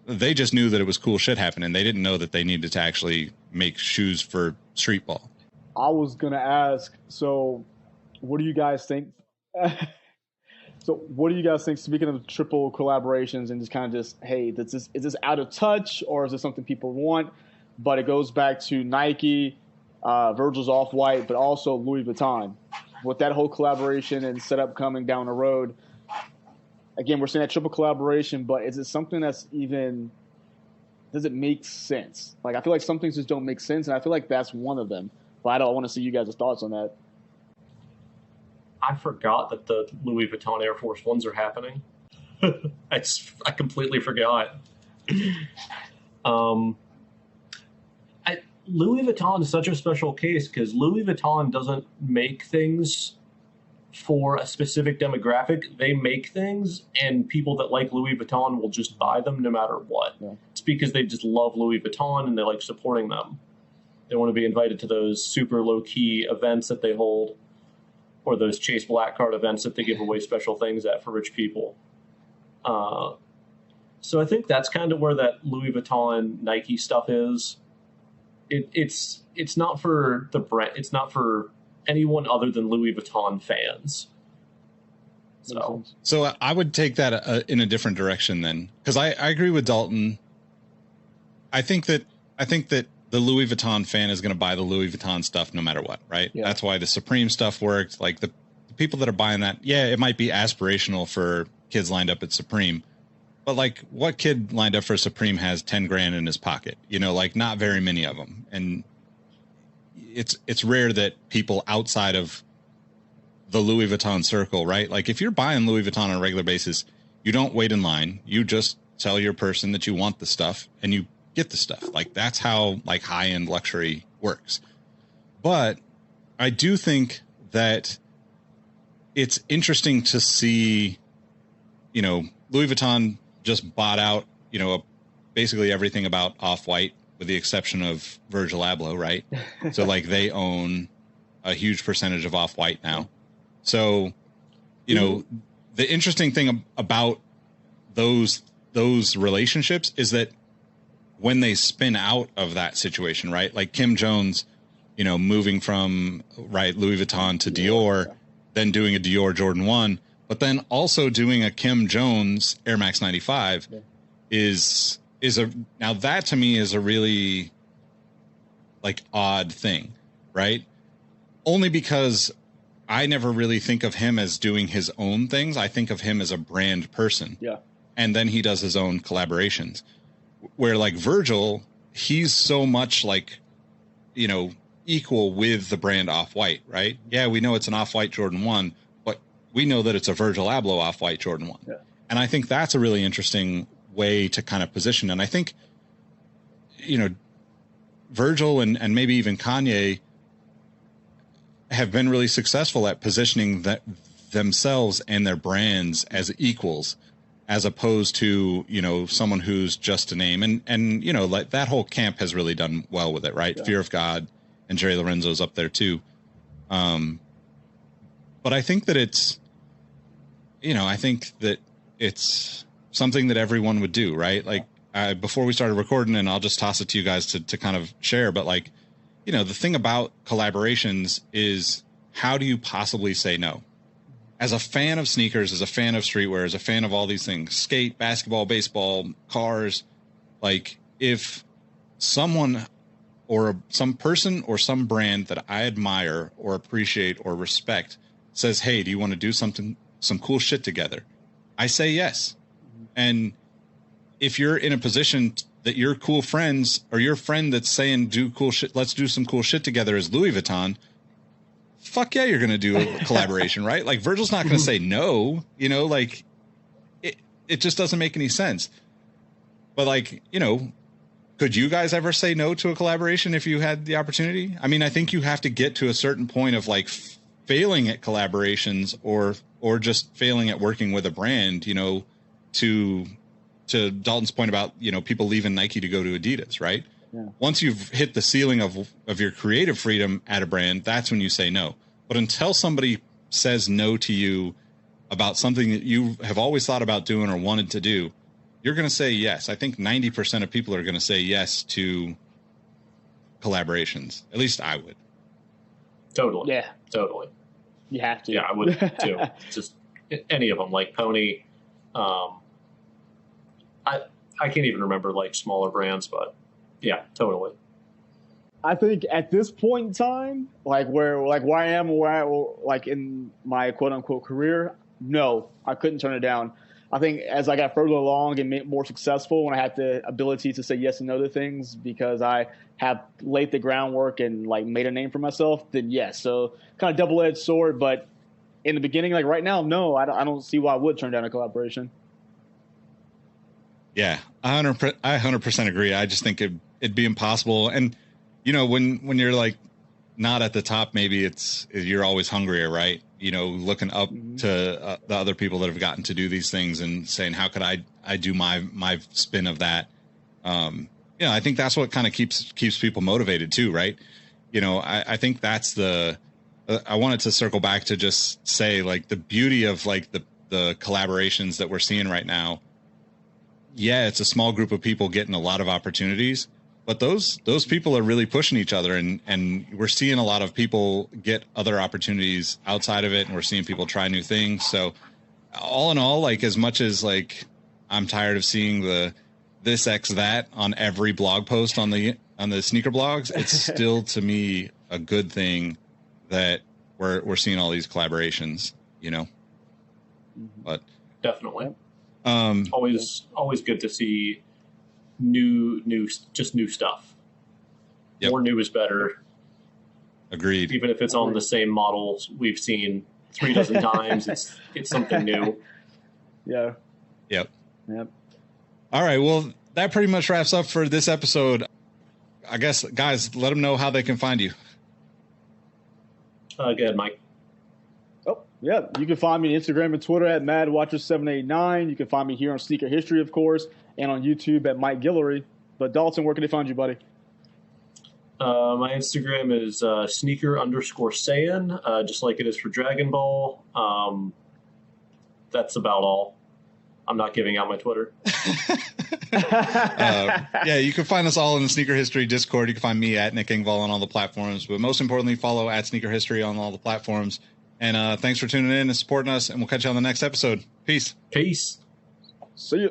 They just knew that it was cool shit happening. They didn't know that they needed to actually make shoes for street ball. I was going to ask, so what do you guys think? Speaking of triple collaborations and just kind of hey, is this out of touch, or is this something people want? But it goes back to Nike, Virgil's Off-White, but also Louis Vuitton. With that whole collaboration and setup coming down the road, again, we're seeing that triple collaboration, but is it something does it make sense? Like, I feel like some things just don't make sense, and I feel like that's one of them. But I want to see you guys' thoughts on that. I forgot that the Louis Vuitton Air Force Ones are happening. I completely forgot. Louis Vuitton is such a special case because Louis Vuitton doesn't make things for a specific demographic. They make things, and people that like Louis Vuitton will just buy them no matter what. Yeah. It's because they just love Louis Vuitton and they like supporting them. They want to be invited to those super low-key events that they hold, or those Chase Black Card events that they give away special things at for rich people. So I think that's kind of where that Louis Vuitton Nike stuff is. It's not for the brand. It's not for anyone other than Louis Vuitton fans. So I would take that in a different direction then, because I agree with Dalton. I think that the Louis Vuitton fan is going to buy the Louis Vuitton stuff no matter what, right? Yeah. That's why the Supreme stuff worked. Like the people that are buying that, it might be aspirational for kids lined up at Supreme, but like what kid lined up for Supreme has 10 grand in his pocket? Like not very many of them. And it's rare that people outside of the Louis Vuitton circle, right? Like if you're buying Louis Vuitton on a regular basis, you don't wait in line. You just tell your person that you want the stuff and you get the stuff. Like that's how like high-end luxury works. But I do think that it's interesting to see, Louis Vuitton just bought out, basically everything about Off-White with the exception of Virgil Abloh, right? So like they own a huge percentage of Off-White now. So, the interesting thing about those relationships is that when they spin out of that situation, right? Like Kim Jones, moving from Louis Vuitton to Dior, then doing a Dior Jordan 1, but then also doing a Kim Jones Air Max 95 now that to me is a really like odd thing, right? Only because I never really think of him as doing his own things. I think of him as a brand person. Yeah. And then he does his own collaborations. Where like Virgil, he's so much like, equal with the brand Off-White, right? Yeah, we know it's an Off-White Jordan 1, but we know that it's a Virgil Abloh Off-White Jordan 1. Yeah. And I think that's a really interesting way to kind of position. And I think, Virgil and maybe even Kanye have been really successful at positioning themselves and their brands as equals, as opposed to, someone who's just a name. And like that whole camp has really done well with it, right? Yeah. Fear of God and Jerry Lorenzo's up there too. But I think that it's something that everyone would do, right? Like before we started recording, and I'll just toss it to you guys to kind of share, but like, the thing about collaborations is how do you possibly say no? As a fan of sneakers, as a fan of streetwear, as a fan of all these things, skate, basketball, baseball, cars, like if someone or some person or some brand that I admire or appreciate or respect says, hey, do you want to do some cool shit together? I say yes. And if you're in a position that your cool friends or your friend that's saying do cool shit, let's do some cool shit together is Louis Vuitton, fuck yeah, you're going to do a collaboration, right? Like Virgil's not going to say no, you know, like it just doesn't make any sense. But like, you know, could you guys ever say no to a collaboration if you had the opportunity? I mean, I think you have to get to a certain point of like failing at collaborations or just failing at working with a brand, you know, to Dalton's point about, you know, people leaving Nike to go to Adidas, right? Yeah. Once you've hit the ceiling of your creative freedom at a brand, that's when you say no. But until somebody says no to you about something that you have always thought about doing or wanted to do, you're going to say yes. I think 90% of people are going to say yes to collaborations. At least I would. Totally. Yeah. Totally. You have to. Yeah, I would too. Just any of them, like Pony. I can't even remember like smaller brands, but yeah, totally. I think at this point in time, like where I am, like in my quote unquote career, no, I couldn't turn it down. I think as I got further along and more successful, when I had the ability to say yes and no to things because I have laid the groundwork and like made a name for myself, then yes. So kind of double-edged sword, but in the beginning, like right now, no, I don't see why I would turn down a collaboration. Yeah, I 100% agree. I just think it'd be impossible. And, you know, when you're like not at the top, maybe you're always hungrier, right? You know, looking up to the other people that have gotten to do these things and saying, how could I do my spin of that? You know, I think that's what kind of keeps people motivated too, right? You know, I think that's I wanted to circle back to just say like the beauty of like the collaborations that we're seeing right now. Yeah, it's a small group of people getting a lot of opportunities, but those people are really pushing each other, and we're seeing a lot of people get other opportunities outside of it, and we're seeing people try new things. So all in all, like as much as like I'm tired of seeing the this X that on every blog post on the sneaker blogs, it's still to me a good thing that we're seeing all these collaborations, you know. But definitely. Always good to see new stuff. Yep. More new is better. Agreed. Even if it's on the same models we've seen 3 dozen times, it's something new. Yeah. Yep. All right. Well, that pretty much wraps up for this episode. I guess, guys, let them know how they can find you. Go ahead, Mike. Oh, yeah. You can find me on Instagram and Twitter at MadWatcher789. You can find me here on Sneaker History, of course, and on YouTube at Mike Guillory. But Dalton, where can they find you, buddy? My Instagram is sneaker_Saiyan, just like it is for Dragon Ball. That's about all. I'm not giving out my Twitter. Yeah, you can find us all in the Sneaker History Discord. You can find me at Nick Engvall on all the platforms. But most importantly, follow at Sneaker History on all the platforms. And thanks for tuning in and supporting us. And we'll catch you on the next episode. Peace. Peace. See you.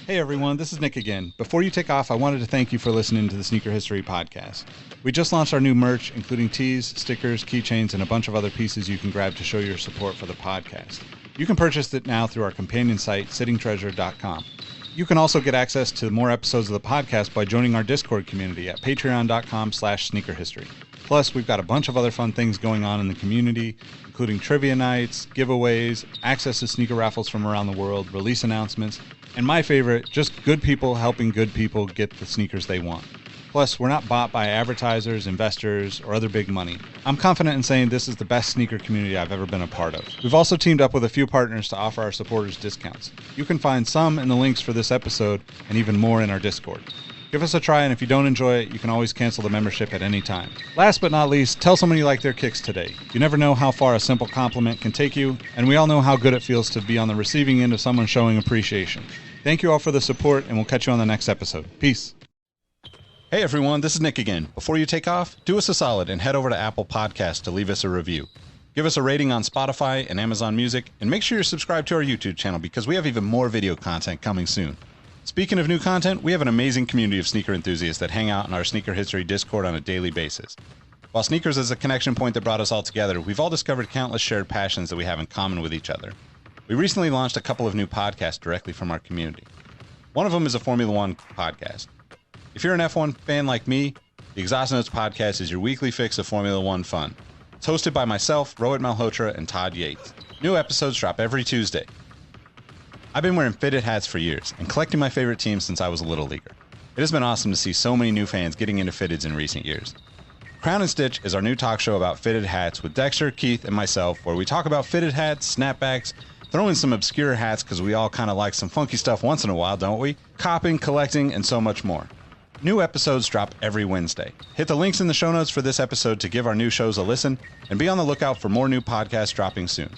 Hey everyone, this is Nick again. Before you take off, I wanted to thank you for listening to the Sneaker History Podcast. We just launched our new merch, including tees, stickers, keychains, and a bunch of other pieces you can grab to show your support for the podcast. You can purchase it now through our companion site, sittingtreasure.com. You can also get access to more episodes of the podcast by joining our Discord community at patreon.com/sneakerhistory. Plus, we've got a bunch of other fun things going on in the community, including trivia nights, giveaways, access to sneaker raffles from around the world, release announcements, and my favorite, just good people helping good people get the sneakers they want. Plus, we're not bought by advertisers, investors, or other big money. I'm confident in saying this is the best sneaker community I've ever been a part of. We've also teamed up with a few partners to offer our supporters discounts. You can find some in the links for this episode and even more in our Discord. Give us a try, and if you don't enjoy it, you can always cancel the membership at any time. Last but not least, tell someone you like their kicks today. You never know how far a simple compliment can take you, and we all know how good it feels to be on the receiving end of someone showing appreciation. Thank you all for the support, and we'll catch you on the next episode. Peace. Hey everyone, this is Nick again. Before you take off, do us a solid and head over to Apple Podcasts to leave us a review. Give us a rating on Spotify and Amazon Music, and make sure you're subscribed to our YouTube channel because we have even more video content coming soon. Speaking of new content, we have an amazing community of sneaker enthusiasts that hang out in our Sneaker History Discord on a daily basis. While sneakers is a connection point that brought us all together, we've all discovered countless shared passions that we have in common with each other. We recently launched a couple of new podcasts directly from our community. One of them is a Formula One podcast. If you're an F1 fan like me, the Exhaust Notes podcast is your weekly fix of Formula One fun. It's hosted by myself, Rohit Malhotra, and Todd Yates. New episodes drop every Tuesday. I've been wearing fitted hats for years and collecting my favorite teams since I was a little leaguer. It has been awesome to see so many new fans getting into fitteds in recent years. Crown and Stitch is our new talk show about fitted hats with Dexter, Keith, and myself, where we talk about fitted hats, snapbacks, throw in some obscure hats because we all kind of like some funky stuff once in a while, don't we? Copping, collecting, and so much more. New episodes drop every Wednesday. Hit the links in the show notes for this episode to give our new shows a listen, and be on the lookout for more new podcasts dropping soon.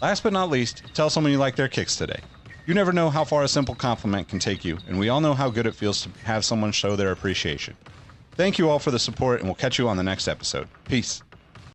Last but not least, tell someone you like their kicks today. You never know how far a simple compliment can take you, and we all know how good it feels to have someone show their appreciation. Thank you all for the support, and we'll catch you on the next episode. Peace.